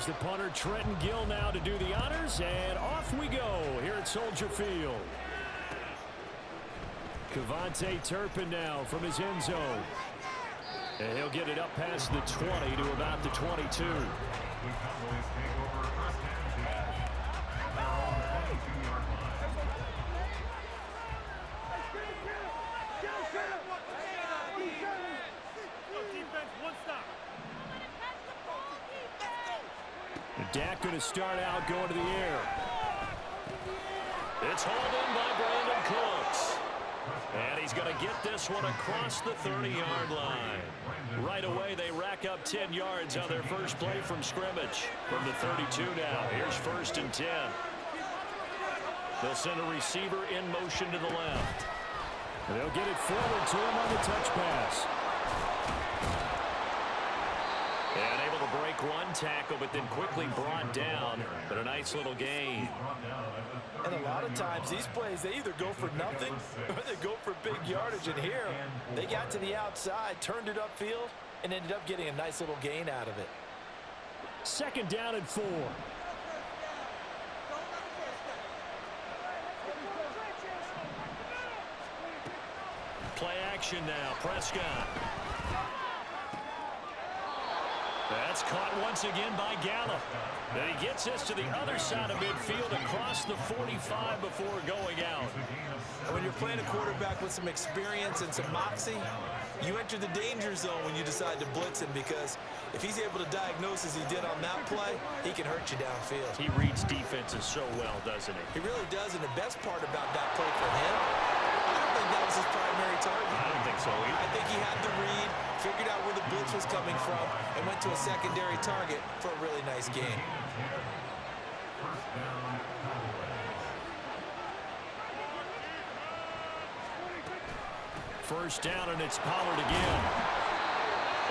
Here's the punter, Trenton Gill, now to do the honors, and off we go here at Soldier Field. Cavante Turpin now from his end zone. And he'll get it up past the 20 to about the 22. Dak going to start out going to the air. It's hauled in by Brandon Cooks. And he's going to get this one across the 30-yard line. Right away, they rack up 10 yards on their first play from scrimmage. From the 32 now, here's 1st and 10. They'll send a receiver in motion to the left. And they'll get it forward to him on the touch pass. And able to break one tackle, but then quickly brought down. But a nice little gain. And a lot of times, these plays, they either go for nothing or they go for big yardage. And here, they got to the outside, turned it upfield, and ended up getting a nice little gain out of it. 2nd down and 4. Play action now, Prescott. That's caught once again by Gallup. And he gets this to the other side of midfield across the 45 before going out. When you're playing a quarterback with some experience and some moxie, you enter the danger zone when you decide to blitz him, because if he's able to diagnose as he did on that play, he can hurt you downfield. He reads defenses so well, doesn't he? He really does, and the best part about that play for him, I don't think that was his primary target. I don't think so either. I think he had the read, figured out where the blitz was coming from, and went to a secondary target for a really nice gain. First down, and it's Pollard again.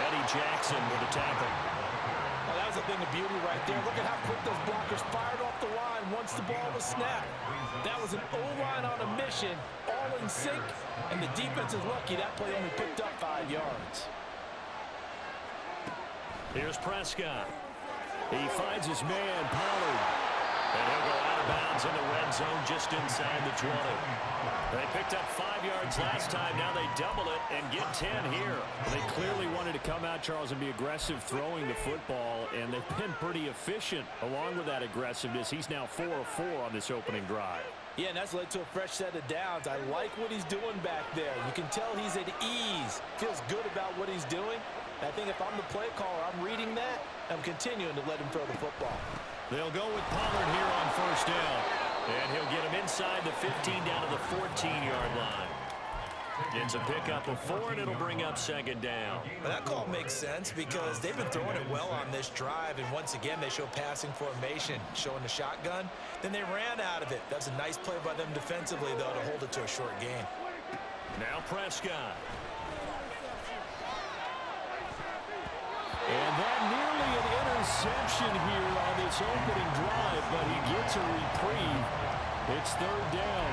Eddie Jackson with a tackle. Well, that was a thing of beauty right there. Look at how quick those blockers fired off the line once the ball was snapped. That was an O-line on a mission, all in sync, and the defense is lucky that play only picked up 5 yards. Here's Prescott. He finds his man, Pollard. And he'll go out of bounds in the red zone just inside the 20. They picked up 5 yards last time. Now they double it and get 10 here. They clearly wanted to come out, Charles, and be aggressive throwing the football, and they've been pretty efficient along with that aggressiveness. He's now 4 of 4 on this opening drive. Yeah, and that's led to a fresh set of downs. I like what he's doing back there. You can tell he's at ease. Feels good about what he's doing. I think if I'm the play caller, I'm reading that. I'm continuing to let him throw the football. They'll go with Pollard here on 1st down. And he'll get him inside the 15 down to the 14-yard line. Gets a pickup of 4, and it'll bring up 2nd down. Well, that call makes sense because they've been throwing it well on this drive. And once again, they show passing formation, showing the shotgun. Then they ran out of it. That's a nice play by them defensively, though, to hold it to a short gain. Now Prescott. And that nearly an interception here on this opening drive, but he gets a reprieve. It's 3rd down.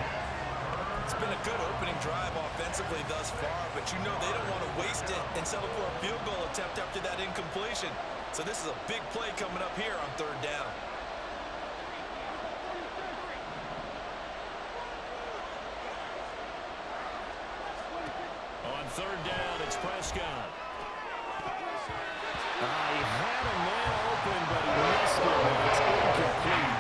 It's been a good opening drive offensively thus far, but you know they don't want to waste it and settle for a field goal attempt after that incompletion. So this is a big play coming up here on 3rd down. On 3rd down, it's Prescott. He had a man open, but he missed it. It's incomplete.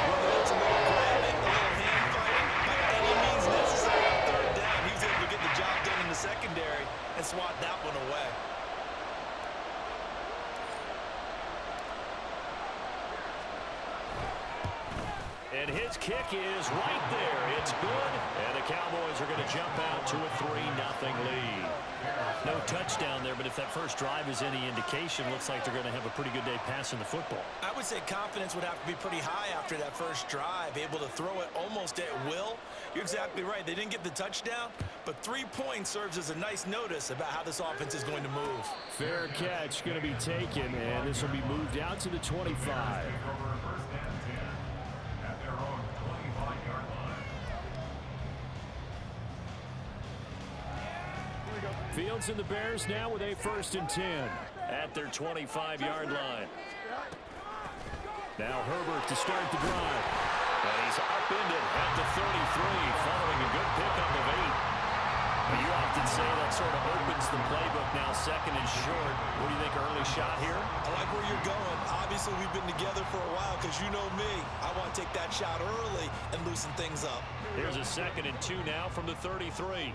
Whether it's a little grabbing, a little hand fighting, by any means necessary on 3rd down, he was able to get the job done in the secondary and swat that one away. And his kick is right there. It's good. And the Cowboys are going to jump out to a 3-0 lead. No touchdown there, but if that first drive is any indication, looks like they're going to have a pretty good day passing the football. I would say confidence would have to be pretty high after that first drive, able to throw it almost at will. You're exactly right. They didn't get the touchdown, but 3 points serves as a nice notice about how this offense is going to move. Fair catch going to be taken, and this will be moved out to the 25. Fields and the Bears now with a 1st and 10 at their 25-yard line. Now Herbert to start the drive. And he's upended at the 33, following a good pickup of 8. You often say that sort of opens the playbook now, second and short. What do you think, early shot here? I like where you're going. Obviously, we've been together for a while because you know me. I want to take that shot early and loosen things up. Here's a 2nd and 2 now from the 33.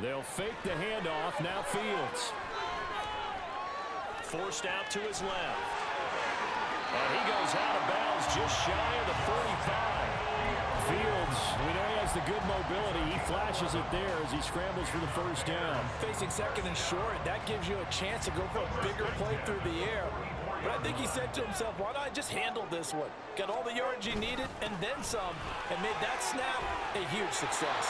They'll fake the handoff. Now Fields. Forced out to his left. And he goes out of bounds just shy of the 45. Fields, we know he has the good mobility. He flashes it there as he scrambles for the first down. Facing 2nd and short, that gives you a chance to go for a bigger play through the air. But I think he said to himself, why not just handle this one? Got all the yards he needed and then some, and made that snap a huge success.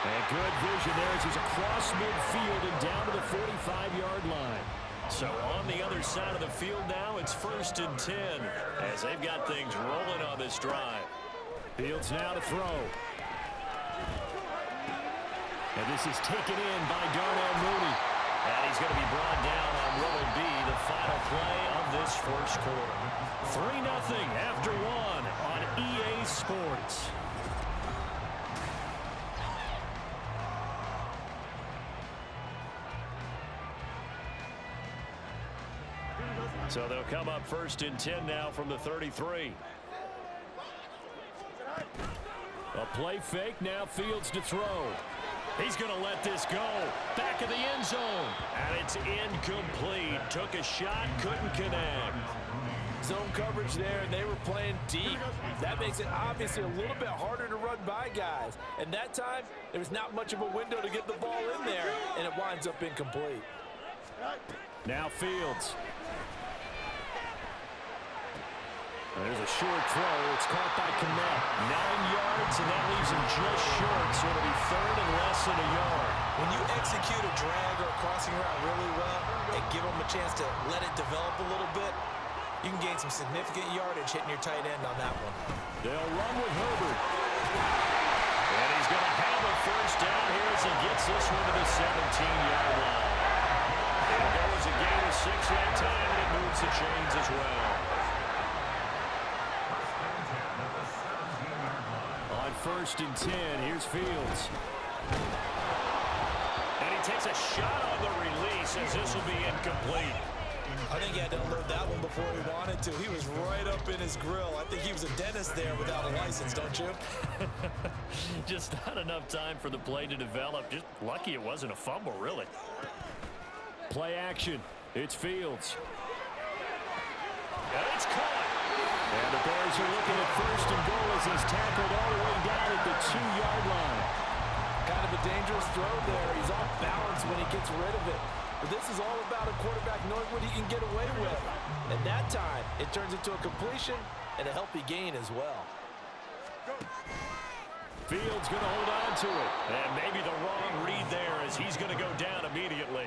And good vision there as he's across midfield and down to the 45-yard line. So on the other side of the field now, it's 1st and 10 as they've got things rolling on this drive. Fields now to throw. And this is taken in by Darnell Mooney. And he's going to be brought down on what will be the final play of this first quarter. 3-0 after 1 on EA Sports. So they'll come up 1st and 10 now from the 33. A play fake, now Fields to throw. He's going to let this go. Back of the end zone. And it's incomplete. Took a shot, couldn't connect. Zone coverage there, and they were playing deep. That makes it obviously a little bit harder to run by guys. And that time, there was not much of a window to get the ball in there, and it winds up incomplete. Now Fields. There's a short throw. It's caught by Kmet. 9 yards, and that leaves him just short, so it'll be 3rd and less than a yard. When you execute a drag or a crossing route really well and give them a chance to let it develop a little bit, you can gain some significant yardage hitting your tight end on that one. They'll run with Herbert. And he's going to have a first down here as he gets this one to the 17-yard line. It'll go as a gain of 6 that time, and it moves the chains as well. On 1st and 10, here's Fields. And he takes a shot on the release as this will be incomplete. I think he had to unload that one before he wanted to. He was right up in his grill. I think he was a dentist there without a license, don't you? Just not enough time for the play to develop. Just lucky it wasn't a fumble, really. Play action. It's Fields. And it's caught. And the Bears are looking at 1st and goal as he's tackled all the way down at the 2-yard line. Kind of a dangerous throw there. He's off balance when he gets rid of it. But this is all about a quarterback knowing what he can get away with. And that time, it turns into a completion and a healthy gain as well. Fields going to hold on to it. And maybe the wrong read there as he's going to go down immediately.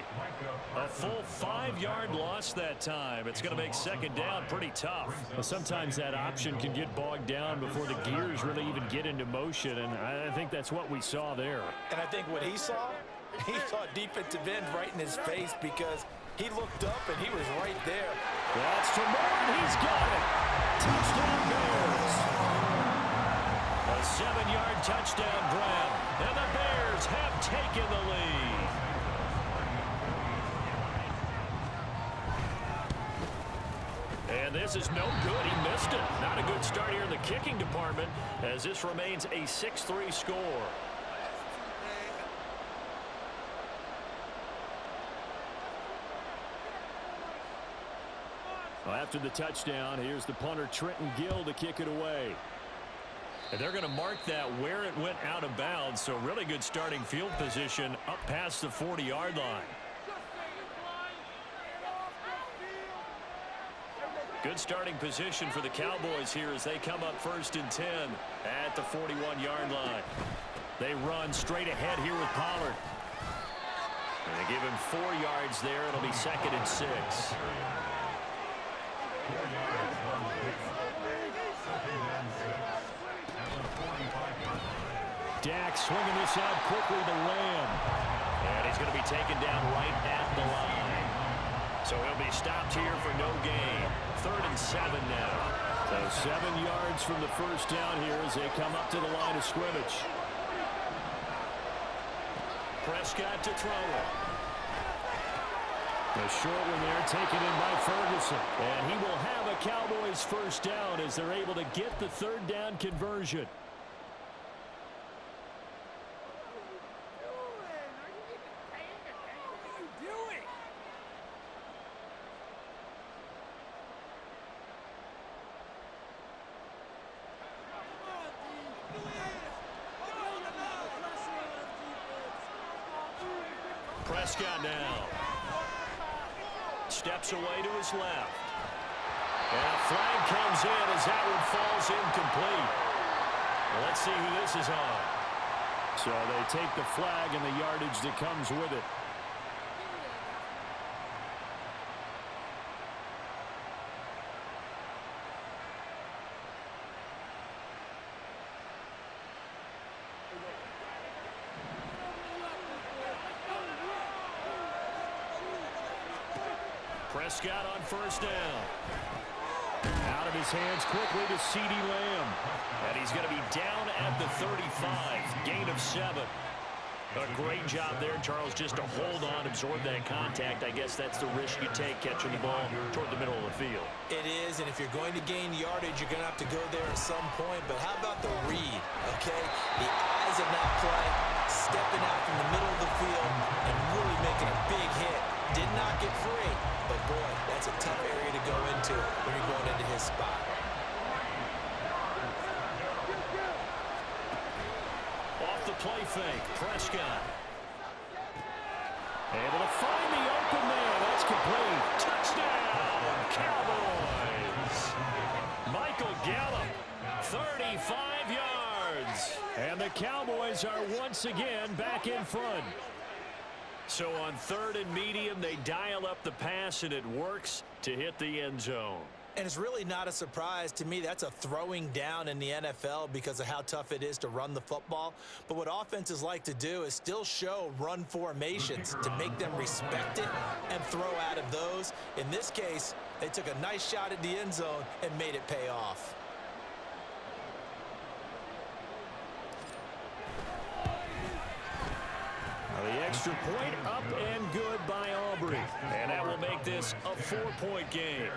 A full 5-yard loss that time. It's going to make 2nd down pretty tough. Well, sometimes that option can get bogged down before the gears really even get into motion, and I think that's what we saw there. And I think what he saw defensive end right in his face because he looked up and he was right there. That's to Moore, and he's got it. Touchdown Bears. A 7-yard touchdown grab, and the Bears have taken the lead. And this is no good. He missed it. Not a good start here in the kicking department as this remains a 6-3 score. Well, after the touchdown, here's the punter Trenton Gill to kick it away. And they're going to mark that where it went out of bounds, so really good starting field position up past the 40-yard line. Good starting position for the Cowboys here as they come up 1st and 10 at the 41-yard line. They run straight ahead here with Pollard. And they give him 4 yards there. It'll be 2nd and 6. Dak swinging this out quickly to Lamb. And he's going to be taken down right at the line. So he'll be stopped here for no gain. 3rd and 7 now. So 7 yards from the first down here as they come up to the line of scrimmage. Prescott to throw it. The short one there taken in by Ferguson. And he will have a Cowboys first down as they're able to get the 3rd down conversion. Prescott now. Steps away to his left. And a flag comes in as that one falls incomplete. Well, let's see who this is on. So they take the flag and the yardage that comes with it. Prescott on first down. Out of his hands quickly to CeeDee Lamb. And he's going to be down at the 35. Gain of 7. A great job there, Charles, just to hold on, absorb that contact. I guess that's the risk you take catching the ball toward the middle of the field. It is, and if you're going to gain yardage, you're going to have to go there at some point. But how about the read, okay? The eyes of that play, stepping out from the middle of the field and really making a big hit. Did not get free, but boy, that's a tough area to go into when you're going into his spot. Off the play fake, Prescott. Able to find the open man. That's complete. Touchdown, Cowboys. Michael Gallup, 35 yards. And the Cowboys are once again back in front. So on 3rd and medium, they dial up the pass, and it works to hit the end zone. And it's really not a surprise to me. That's a throwing down in the NFL because of how tough it is to run the football. But what offenses like to do is still show run formations to make them respect it and throw out of those. In this case, they took a nice shot at the end zone and made it pay off. The extra point up and good by Aubrey. And that will make this a 4-point game.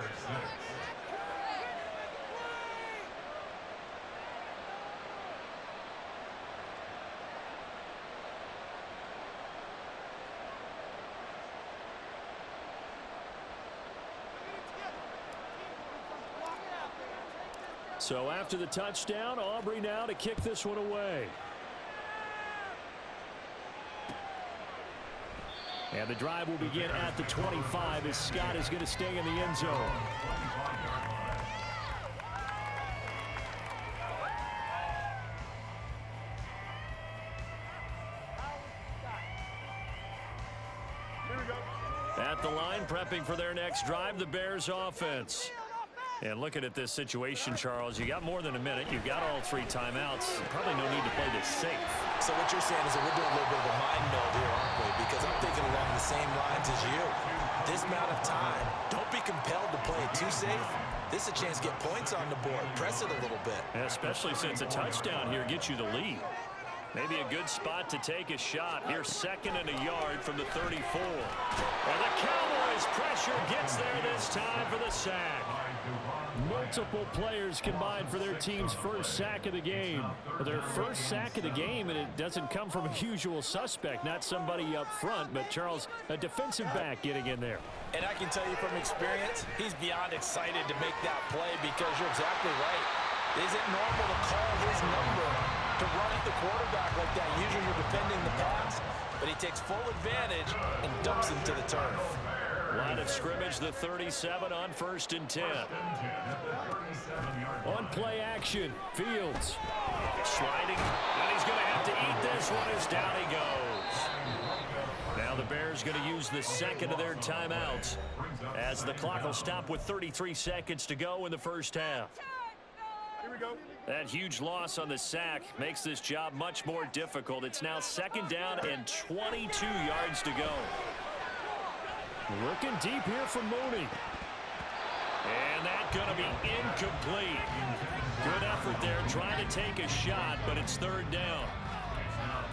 So after the touchdown, Aubrey now to kick this one away. And the drive will begin at the 25 as Scott is going to stay in the end zone. At the line, prepping for their next drive, the Bears offense. And looking at this situation, Charles, you got more than a minute. You've got all 3 timeouts. Probably no need to play this safe. So what you're saying is that we're doing a little bit of a mind meld here, aren't we? Because I'm thinking along the same lines as you. This amount of time, don't be compelled to play it too safe. This is a chance to get points on the board. Press it a little bit. And especially since a touchdown here gets you the lead. Maybe a good spot to take a shot. Here's 2nd and a yard from the 34. And the Cowboys pressure gets there this time for the sack. Multiple players combined for their team's first sack of the game. Their first sack of the game, and it doesn't come from a usual suspect, not somebody up front, but Charles, a defensive back getting in there. And I can tell you from experience, he's beyond excited to make that play because you're exactly right. Is it normal to call his number to run at the quarterback like that? Usually you're defending the pass, but he takes full advantage and dumps him to the turf. Line of scrimmage, the 37 on 1st and 10. On play action, Fields. Sliding, and he's going to have to eat this one as down he goes. Now the Bears going to use the 2nd of their timeouts as the clock will stop with 33 seconds to go in the first half. Here we go. That huge loss on the sack makes this job much more difficult. It's now 2nd down and 22 yards to go. Looking deep here from Mooney. And that's going to be incomplete. Good effort there trying to take a shot, but it's third down.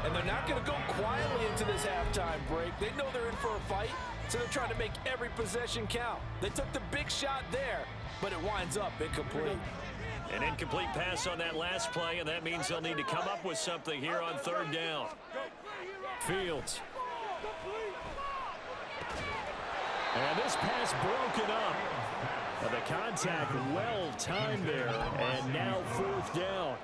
And they're not going to go quietly into this halftime break. They know they're in for a fight, so they're trying to make every possession count. They took the big shot there, but it winds up incomplete. An incomplete pass on that last play, and that means they'll need to come up with something here on third down. Fields. And this pass broken up. And the contact well timed there, and now fourth down.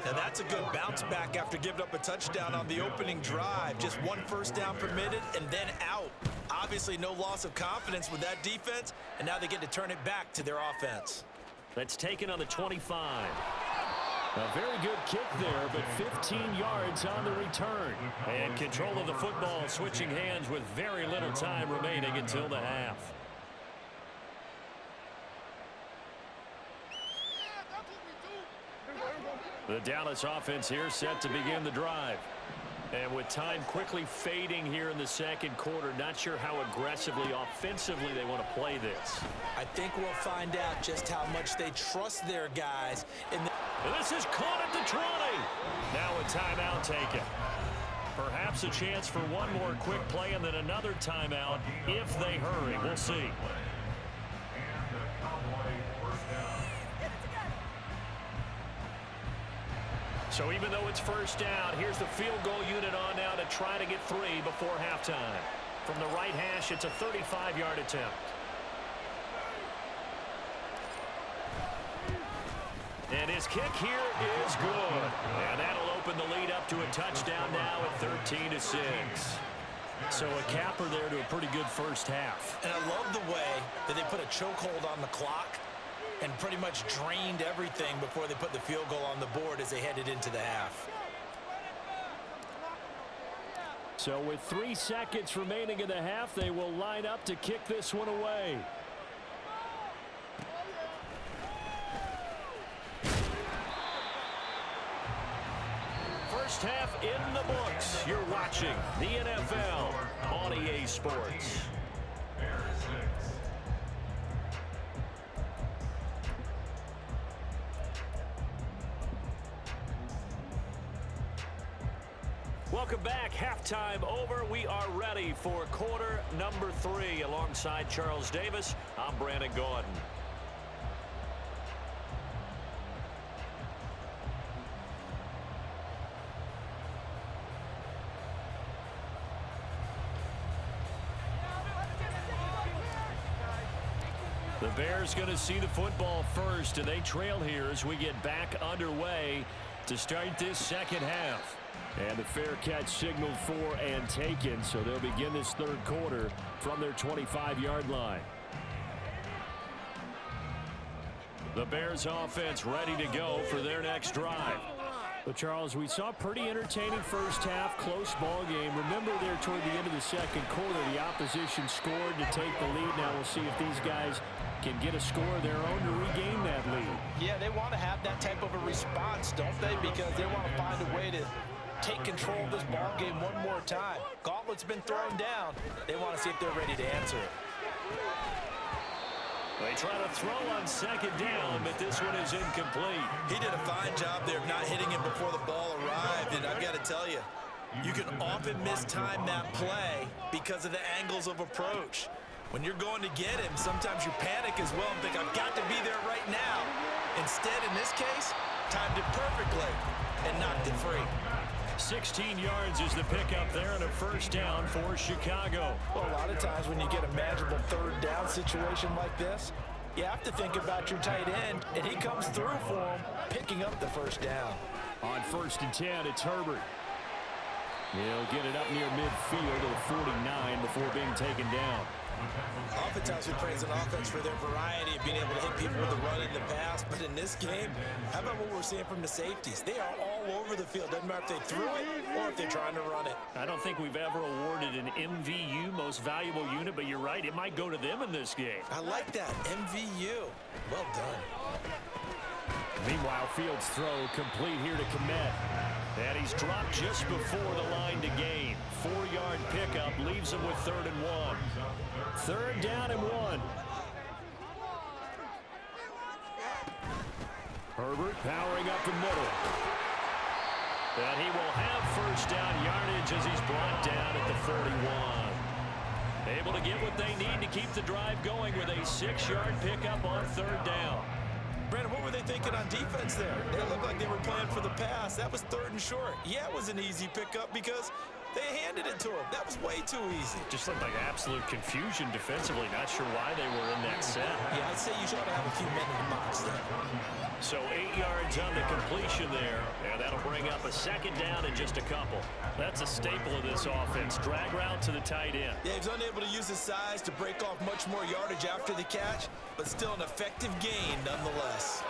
Now that's a good bounce back after giving up a touchdown on the opening drive. Just one first down permitted and then out. Obviously no loss of confidence with that defense, and now they get to turn it back to their offense. That's taken on the 25. A very good kick there, but 15 yards on the return. And control of the football switching hands with very little time remaining until the half. The Dallas offense here set to begin the drive. And with time quickly fading here in the second quarter, not sure how aggressively, offensively they want to play this. I think we'll find out just how much they trust their guys. This is caught at the 20. Now a timeout taken. Perhaps a chance for one more quick play and then another timeout if they hurry. We'll see. So even though it's first down, here's the field goal unit on now to try to get 3 before halftime. From the right hash, it's a 35-yard attempt. And his kick here is good. And that'll open the lead up to a touchdown now at 13-6. So a capper there to a pretty good first half. And I love the way that they put a chokehold on the clock and pretty much drained everything before they put the field goal on the board as they headed into the half. So with 3 seconds remaining in the half, they will line up to kick this one away. First half in the books. You're watching the NFL on EA Sports. Welcome back. Halftime over. We are ready for quarter number 3. Alongside Charles Davis, I'm Brandon Gordon. The Bears going to see the football first, and they trail here as we get back underway to start this second half. And the fair catch signaled for and taken, so they'll begin this third quarter from their 25-yard line. The Bears offense ready to go for their next drive. But Charles, we saw a pretty entertaining first half, close ball game. Remember there toward the end of the second quarter, the opposition scored to take the lead. Now we'll see if these guys can get a score of their own to regain that lead. Yeah, they want to have that type of a response, don't they? Because they want to find a way to take control of this ball game one more time. Gauntlet's been thrown down. They want to see if they're ready to answer it. They try to throw on second down, but this one is incomplete. He did a fine job there of not hitting him before the ball arrived, and I've got to tell you, you can often mistime that play because of the angles of approach. When you're going to get him, sometimes you panic as well and think, I've got to be there right now. Instead, in this case, timed it perfectly and knocked it free. 16 yards is the pickup there and a first down for Chicago. Well, a lot of times when you get a manageable third down situation like this, you have to think about your tight end, and he comes through for him, picking up the first down. On 1st and 10, it's Herbert. He'll get it up near midfield to the 49 before being taken down. Oftentimes we praise an offense for their variety of being able to hit people with the run in the pass, but in this game, how about what we're seeing from the safeties? They are all over the field. Doesn't matter if they threw it or if they're trying to run it. I don't think we've ever awarded an MVU, most valuable unit, but you're right, it might go to them in this game. I like that, MVU. Well done. Meanwhile, Fields' throw complete here to Komet. And he's dropped just before the line to gain. 4-yard pickup leaves him with 3rd and 1. 3rd down and 1. Herbert powering up the middle. And he will have 1st down yardage as he's brought down at the 41. Able to get what they need to keep the drive going with a 6-yard pickup on 3rd down. Brandon, what were they thinking on defense there? They looked like they were playing for the pass. That was 3rd and short. Yeah, it was an easy pickup because they handed it to him. That was way too easy. Just looked like absolute confusion defensively. Not sure why they were in that set. Yeah, I'd say you should have a few men in the box there. So 8 yards on the completion there, and that'll bring up a 2nd down and just a couple. That's a staple of this offense. Drag route to the tight end. Yeah, he was unable to use his size to break off much more yardage after the catch, but still an effective gain nonetheless.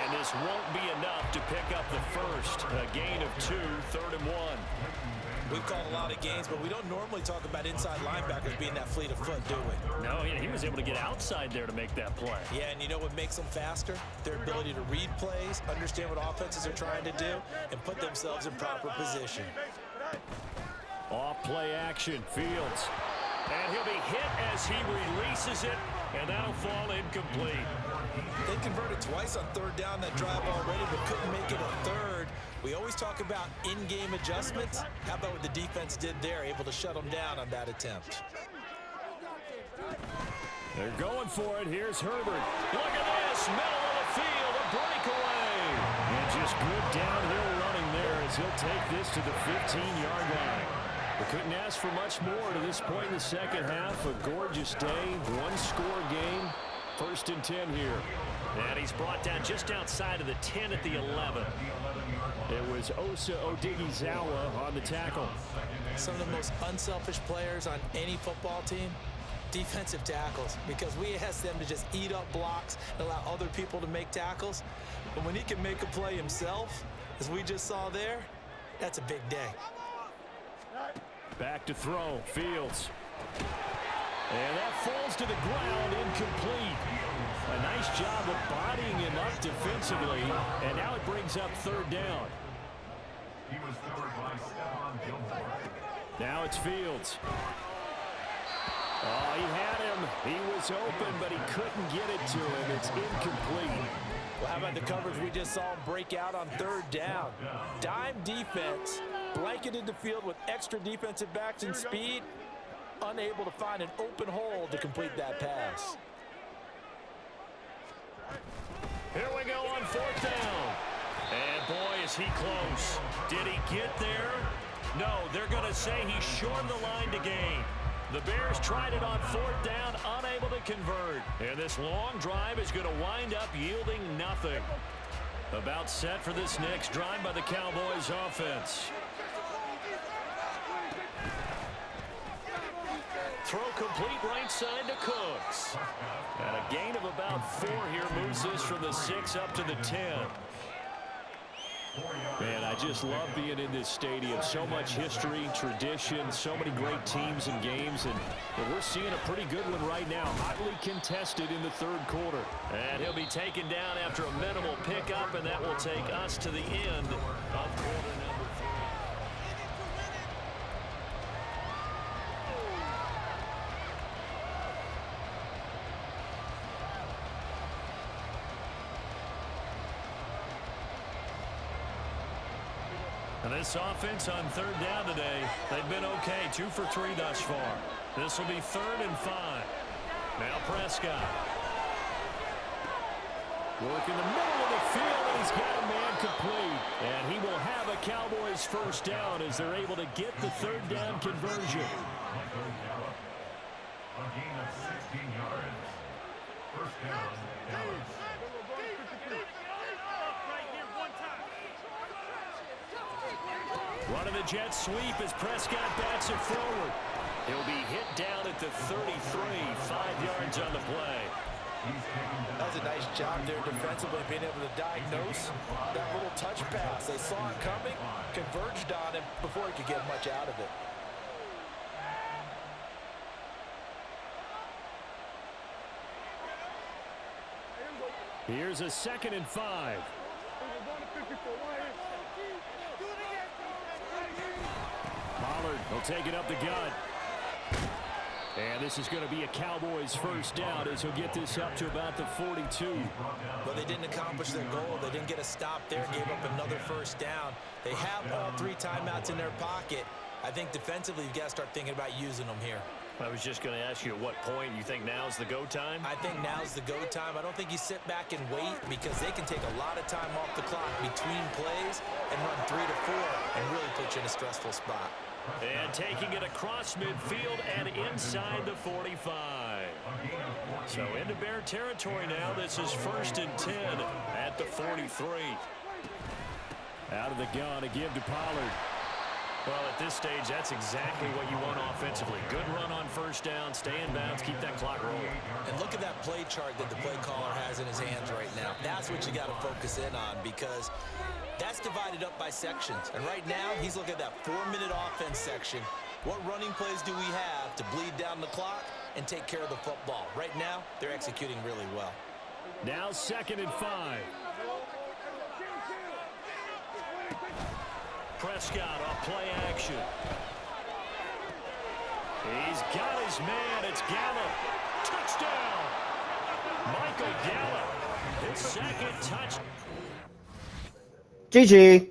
And this won't be enough to pick up the first. A gain of 2, 3rd and 1. We've called a lot of games, but we don't normally talk about inside linebackers being that fleet of foot, do we? No, he was able to get outside there to make that play. Yeah, and you know what makes them faster? Their ability to read plays, understand what offenses are trying to do, and put themselves in proper position. Off play action, Fields. And he'll be hit as he releases it, and that'll fall incomplete. They converted twice on 3rd down that drive already, but couldn't make it a 3rd. We always talk about in-game adjustments. How about what the defense did there, able to shut them down on that attempt? They're going for it. Here's Herbert. Look at this, middle of the field, a breakaway. And just good downhill running there as he'll take this to the 15-yard line. We couldn't ask for much more to this point in the second half. A gorgeous day, 1-score game. 1st and 10 here. And he's brought down just outside of the 10 at the 11. It was Osa Odighizuwa on the tackle. Some of the most unselfish players on any football team, defensive tackles, because we ask them to just eat up blocks and allow other people to make tackles. But when he can make a play himself, as we just saw there, that's a big day. Back to throw, Fields. And that falls to the ground, incomplete. A nice job of bodying him up defensively, and now it brings up 3rd down. Now it's Fields. Oh, he had him. He was open, but he couldn't get it to him. It's incomplete. Well, how about the coverage we just saw him break out on 3rd down? Dime defense, blanketed the field with extra defensive backs and speed, unable to find an open hole to complete that pass. Here we go on 4th down. And boy, is he close. Did he get there? No, they're going to say he shortened the line to gain. The Bears tried it on 4th down, unable to convert. And this long drive is going to wind up yielding nothing. About set for this next drive by the Cowboys offense. Throw complete right side to Cooks. And a gain of about 4 here moves this from the 6 up to the 10. Man, I just love being in this stadium. So much history, tradition, so many great teams and games. And we're seeing a pretty good one right now. Hotly contested in the 3rd quarter. And he'll be taken down after a minimal pickup, and that will take us to the end of quarter number 3. And this offense on 3rd down today, they've been okay. 2 for 3 thus far. This will be 3rd and 5. Now Prescott. Work in the middle of the field, and he's got a man complete. And he will have a Cowboys 1st down as they're able to get the 3rd down conversion. A gain of 16 yards. 1st down, Dallas. Running the jet sweep as Prescott bats it forward. He'll be hit down at the 33, 5 yards on the play. That was a nice job there defensively, being able to diagnose that little touch pass. They saw it coming, converged on him before he could get much out of it. Here's a 2nd and 5. forward. He'll take it up the gut. And this is going to be a Cowboys first down as he'll get this up to about the 42. Well, they didn't accomplish their goal. They didn't get a stop there, gave up another first down. They have all 3 timeouts in their pocket. I think defensively, you've got to start thinking about using them here. I was just going to ask you at what point you think now's the go time? I think now's the go time. I don't think you sit back and wait because they can take a lot of time off the clock between plays and run 3 to 4 and really put you in a stressful spot. And taking it across midfield and inside the 45. So into Bear territory now. This is 1st and 10 at the 43. Out of the gun, a give to Pollard. Well, at this stage, that's exactly what you want offensively. Good run on first down, stay in bounds, keep that clock rolling. And look at that play chart that the play caller has in his hands right now. That's what you got to focus in on because that's divided up by sections. And right now, he's looking at that 4-minute offense section. What running plays do we have to bleed down the clock and take care of the football? Right now, they're executing really well. Now 2nd and 5. Prescott off play action. He's got his man. It's Gallup. Touchdown. Michael Gallup. His 2nd touch. GG.